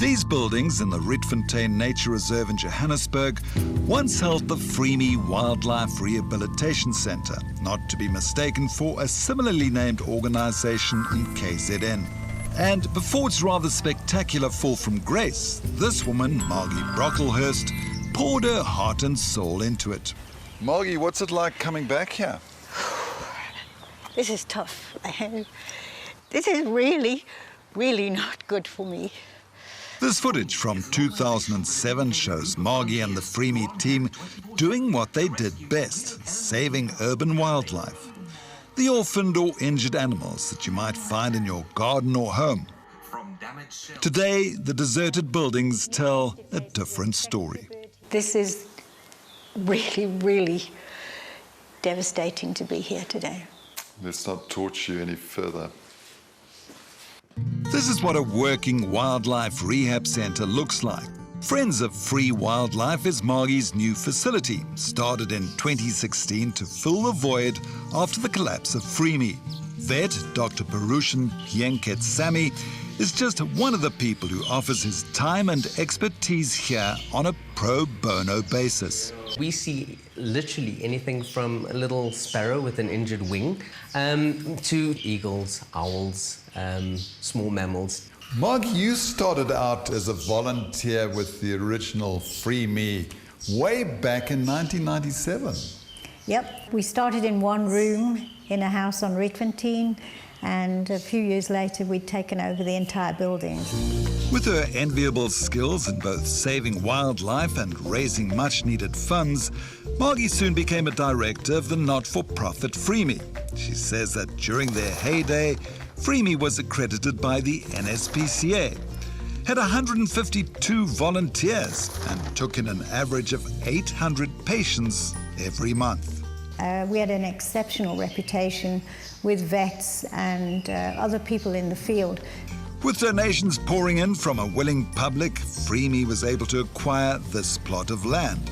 These buildings in the Rietfontein Nature Reserve in Johannesburg once held the FreeMe Wildlife Rehabilitation Centre, not to be mistaken for a similarly named organisation in KZN. And before its rather spectacular fall from grace, this woman, 𝗀𝗶𝗴𝗶𝗶𝗴𝗆, poured her heart and soul into it. Margie, what's it like coming back here? This is tough. This is really, really not good for me. This footage from 2007 shows Margie and the FreeMe team doing what they did best, saving urban wildlife. The orphaned or injured animals that you might find in your garden or home. Today, the deserted buildings tell a different story. This is really, really devastating to be here today. Let's not torture you any further. This is what a working wildlife rehab centre looks like. Friends of Free Wildlife is Margie's new facility, started in 2016 to fill the void after the collapse of FreeMe. Vet Dr. 𝗶𝗏𝗀𝗵𝗵 is just one of the people who offers his time and expertise here on a pro bono basis. We see literally anything from a little sparrow with an injured wing to eagles, owls, small mammals. Margie, you started out as a volunteer with the original FreeMe way back in 1997. Yep, we started in one room in a house on Rietfontein, and a few years later we'd taken over the entire building. With her enviable skills in both saving wildlife and raising much-needed funds, Margie soon became a director of the not-for-profit FreeMe. She says that during their heyday, FreeMe was accredited by the NSPCA, had 152 volunteers, and took in an average of 800 patients every month. We had an exceptional reputation with vets and other people in the field. With donations pouring in from a willing public, FreeMe was able to acquire this plot of land,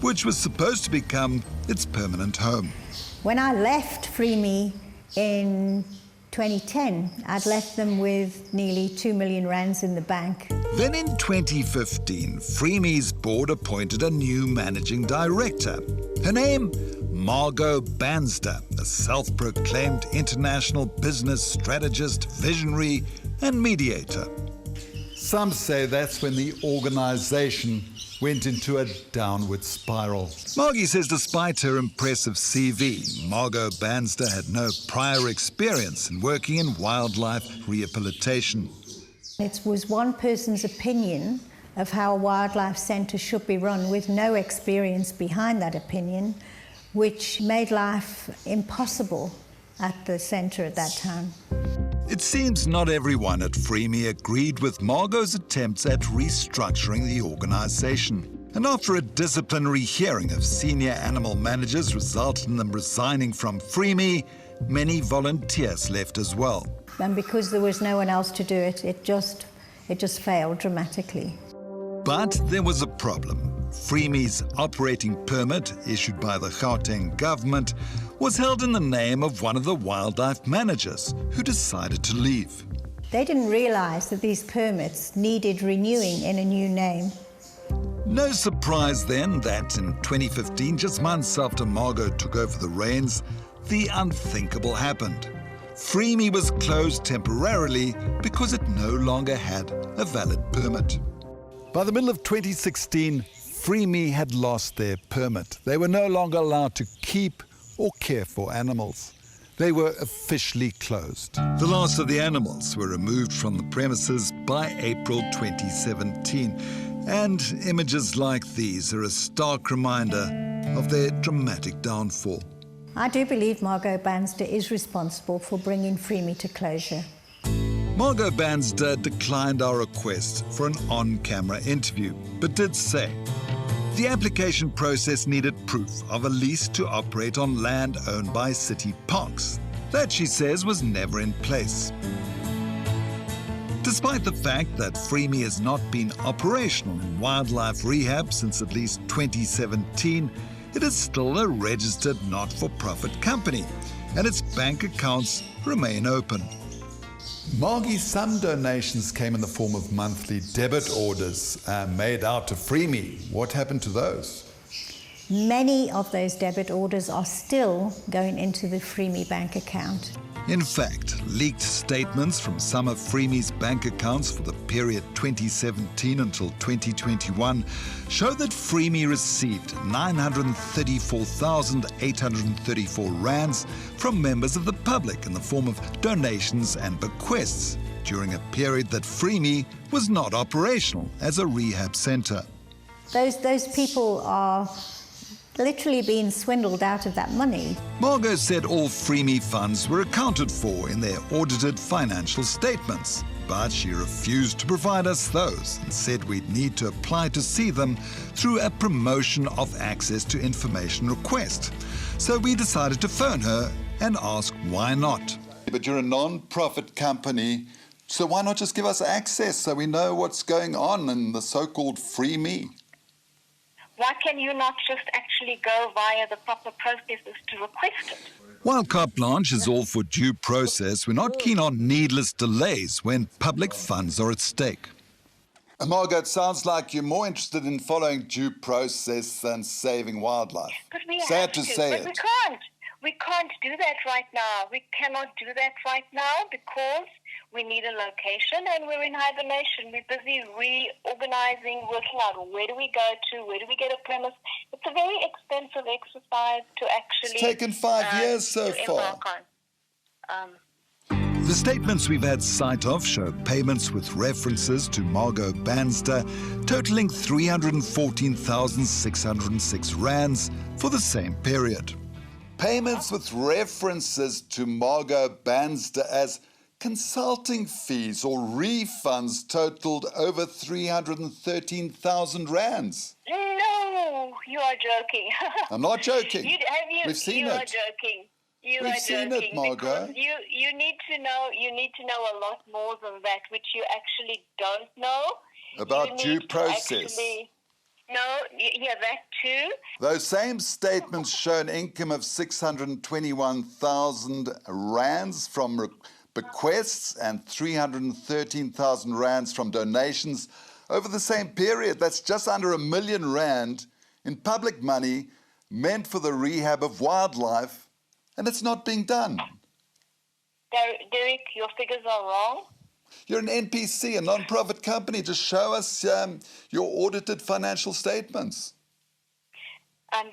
which was supposed to become its permanent home. When I left FreeMe in 2010, I'd left them with nearly 2 million rands in the bank. Then in 2015, FreeMe's board appointed a new managing director. Her name, 𝗀𝗶𝗴𝗶𝗴𝗆, a self-proclaimed international business strategist, visionary and mediator. Some say that's when the organisation went into a downward spiral. Margie says despite her impressive CV, 𝗀𝗶𝗴𝗶𝗆 had no prior experience in working in wildlife rehabilitation. It was one person's opinion of how a wildlife centre should be run with no experience behind that opinion, which made life impossible at the centre at that time. It seems not everyone at FreeMe agreed with 𝗀𝗀𝗋's attempts at restructuring the organisation. And after a disciplinary hearing of senior animal managers resulted in them resigning from FreeMe, many volunteers left as well. And because there was no one else to do it, it just failed dramatically. But there was a problem. FreeMe's operating permit, issued by the Gauteng government, was held in the name of one of the wildlife managers who decided to leave. They didn't realise that these permits needed renewing in a new name. No surprise then that in 2015, just months after 𝗀𝗀𝗋 took over the reins, the unthinkable happened. FreeMe was closed temporarily because it no longer had a valid permit. By the middle of 2016, FreeMe had lost their permit. They were no longer allowed to keep or care for animals. They were officially closed. The last of the animals were removed from the premises by April 2017. And images like these are a stark reminder of their dramatic downfall. I do believe 𝗀𝗀𝗋 is responsible for bringing FreeMe to closure. 𝗀𝗀𝗋 declined our request for an on-camera interview, but did say the application process needed proof of a lease to operate on land owned by city parks. That, she says, was never in place. Despite the fact that FreeMe has not been operational in wildlife rehab since at least 2017, it is still a registered not-for-profit company, and its bank accounts remain open. Margie, some donations came in the form of monthly debit orders made out to FreeMe. What happened to those? Many of those debit orders are still going into the FreeMe bank account. In fact, leaked statements from some of FreeMe's bank accounts for the period 2017 until 2021 show that FreeMe received 934,834 rands from members of the public in the form of donations and bequests during a period that FreeMe was not operational as a rehab centre. Those people are literally being swindled out of that money. Margot said all FreeMe funds were accounted for in their audited financial statements, but she refused to provide us those and said we'd need to apply to see them through a promotion of access to information request. So we decided to phone her and ask why not. But you're a non-profit company, so why not just give us access so we know what's going on in the so-called FreeMe? Why can you not just actually go via the proper processes to request it? While Carte Blanche is all for due process, we're not keen on needless delays when public funds are at stake. Margot, it sounds like you're more interested in following due process than saving wildlife. But we Sad have to say but it. we can't. We can't do that right now. We cannot do that right now because we need a location and we're in hibernation. We're busy reorganizing, working out where do we go to, where do we get a premise. It's a very expensive exercise to actually... It's taken 5 years so to far. embark on. The statements we've had sight of show payments with references to 𝗶𝗶𝗴𝗶𝗴𝗆 totaling 314,606 rands for the same period. Payments with references to 𝗶𝗶𝗴𝗶𝗴𝗆 as consulting fees or refunds totaled over 313,000 rands. No, you are joking. I'm not joking. We've seen you it. are joking. We've seen it, Margot. Because you need to know a lot more than that, which you actually don't know. About due process. That too. Those same statements show an income of 621,000 rands from bequests and 313,000 rands from donations over the same period. That's just under R1 million in public money meant for the rehab of wildlife, and it's not being done. Derek, your figures are wrong. You're an NPC, a non-profit company. Just show us your audited financial statements.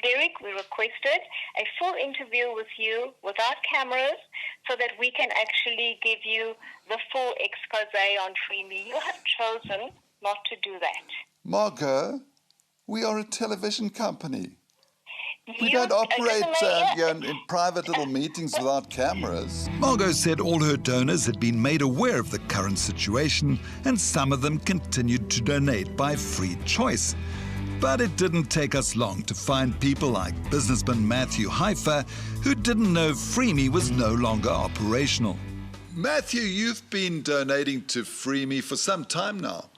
Derek, we requested a full interview with you without cameras so that we can actually give you the full expose on FreeMe. You have chosen not to do that. Margot, we are a television company. We don't operate in private little meetings without cameras. Margot said all her donors had been made aware of the current situation and some of them continued to donate by free choice. But it didn't take us long to find people like businessman 𝗀𝗃𝗃 who didn't know FreeMe was no longer operational. Matthew, you've been donating to FreeMe for some time now.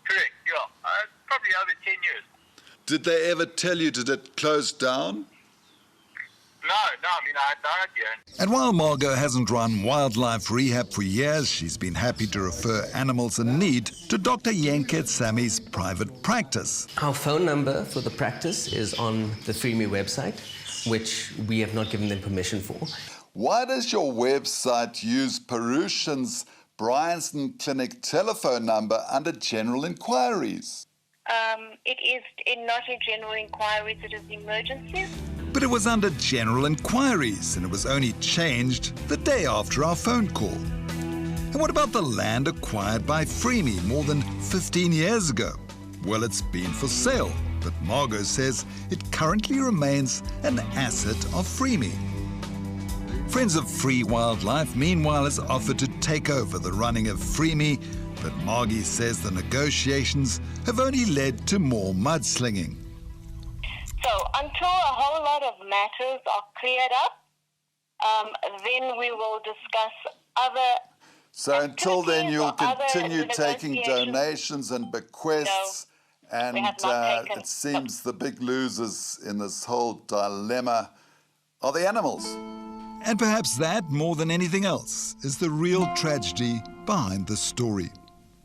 Correct, yeah. Probably over 10 years. Did they ever tell you, did it close down? No, I mean, I had no idea. And while Margot hasn't run wildlife rehab for years, she's been happy to refer animals in need to Dr. 𝗀𝗁𝗃𝗃's private practice. Our phone number for the practice is on the FreeMe website, which we have not given them permission for. Not does your website use Parushan's Bryanston Clinic telephone number under general inquiries? It is not in general inquiries, it is emergencies. But it was under general inquiries, and it was only changed the day after our phone call. And what about the land acquired by FreeMe more than 15 years ago? Well, it's been for sale, but Margot says it currently remains an asset of FreeMe. Friends of Free Wildlife, meanwhile, has offered to take over the running of FreeMe, but Margie says the negotiations have only led to more mudslinging. So until a whole lot of matters are cleared up, then we will discuss other... So until then, you'll continue taking donations and bequests, and it seems the big losers in this whole dilemma are the animals. And perhaps that, more than anything else, is the real tragedy behind the story.